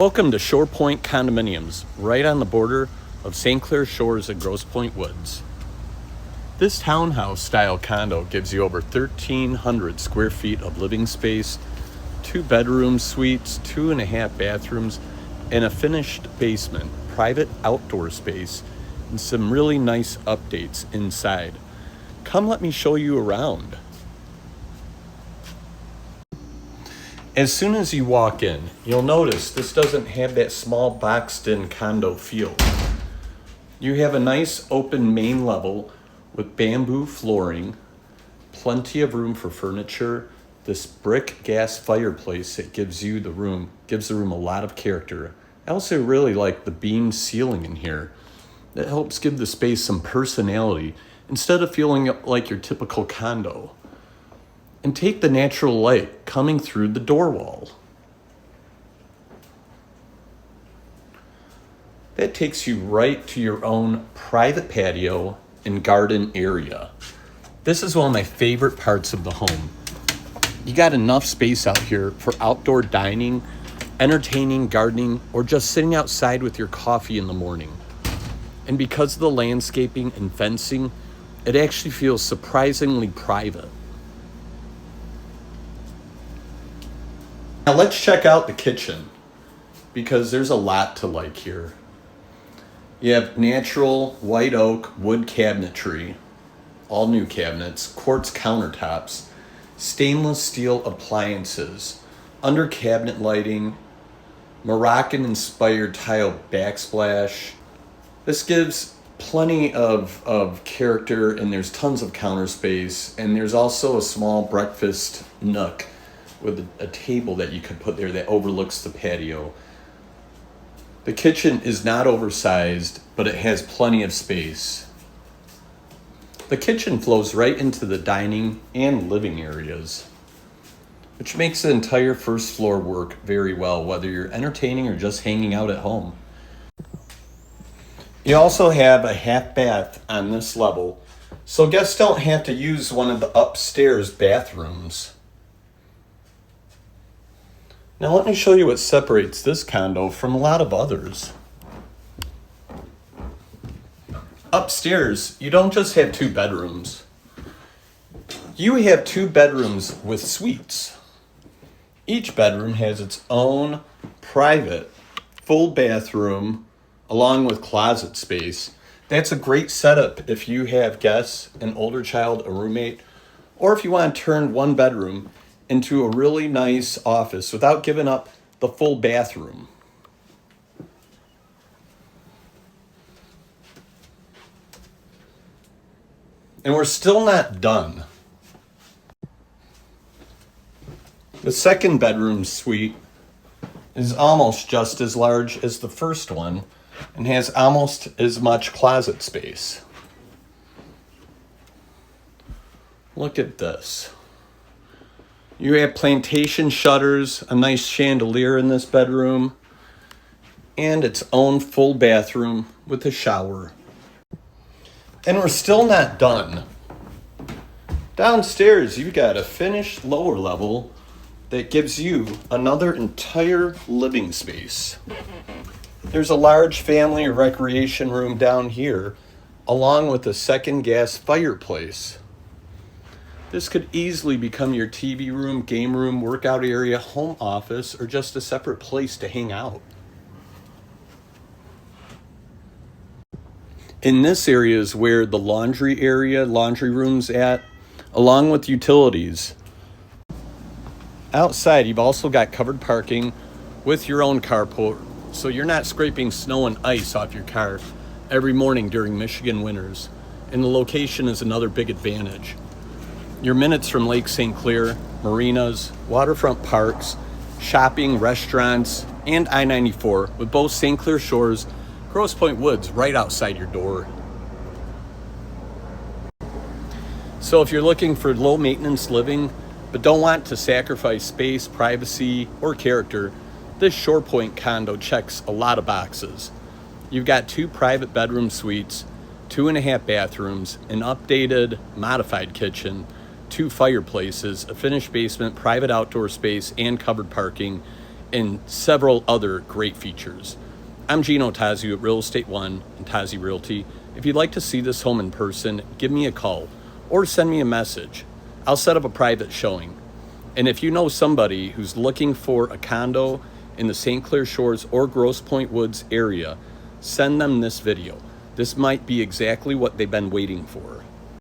Welcome to Shorepointe Condominiums, right on the border of St. Clair Shores and Grosse Pointe Woods. This townhouse style condo gives you over 1,300 square feet of living space, 2 bedroom suites, 2.5 bathrooms, and a finished basement, private outdoor space, and some really nice updates inside. Come let me show you around. As soon as you walk in, you'll notice this doesn't have that small boxed-in condo feel. You have a nice open main level with bamboo flooring, plenty of room for furniture, this brick gas fireplace that gives the room a lot of character. I also really like the beam ceiling in here. That helps give the space some personality instead of feeling like your typical condo. And take the natural light coming through the door wall. That takes you right to your own private patio and garden area. This is one of my favorite parts of the home. You got enough space out here for outdoor dining, entertaining, gardening, or just sitting outside with your coffee in the morning. And because of the landscaping and fencing, it actually feels surprisingly private. Now let's check out the kitchen, because there's a lot to like here. You have natural white oak wood cabinetry, all new cabinets, quartz countertops, stainless steel appliances, under cabinet lighting, Moroccan-inspired tile backsplash. This gives plenty of character, and there's tons of counter space, and there's also a small breakfast nook with a table that you could put there that overlooks the patio. The kitchen is not oversized, but it has plenty of space. The kitchen flows right into the dining and living areas, which makes the entire first floor work very well, whether you're entertaining or just hanging out at home. You also have a half bath on this level, so guests don't have to use one of the upstairs bathrooms. Now let me show you what separates this condo from a lot of others. Upstairs, you don't just have 2 bedrooms. You have 2 bedrooms with suites. Each bedroom has its own private full bathroom along with closet space. That's a great setup if you have guests, an older child, a roommate, or if you want to turn 1 bedroom into a really nice office without giving up the full bathroom. And we're still not done. The second bedroom suite is almost just as large as the first one and has almost as much closet space. Look at this. You have plantation shutters, a nice chandelier in this bedroom, and its own full bathroom with a shower. And we're still not done. Downstairs, you've got a finished lower level that gives you another entire living space. There's a large family or recreation room down here, along with a second gas fireplace. This could easily become your TV room, game room, workout area, home office, or just a separate place to hang out. In this area is where the laundry room's at, along with utilities. Outside, you've also got covered parking with your own carport, so you're not scraping snow and ice off your car every morning during Michigan winters. And the location is another big advantage. You're minutes from Lake St. Clair, marinas, waterfront parks, shopping, restaurants, and I-94 with both St. Clair Shores, Grosse Pointe Woods right outside your door. So if you're looking for low maintenance living, but don't want to sacrifice space, privacy, or character, this Shorepointe condo checks a lot of boxes. You've got 2 private bedroom suites, 2.5 bathrooms, an updated, modified kitchen, 2 fireplaces, a finished basement, private outdoor space, and covered parking, and several other great features. I'm GinoTozzi at RealEstateOne and TozziRealty. If you'd like to see this home in person, give me a call or send me a message. I'll set up a private showing. And if you know somebody who's looking for a condo in the St. Clair Shores or Grosse Pointe Woods area, send them this video. This might be exactly what they've been waiting for.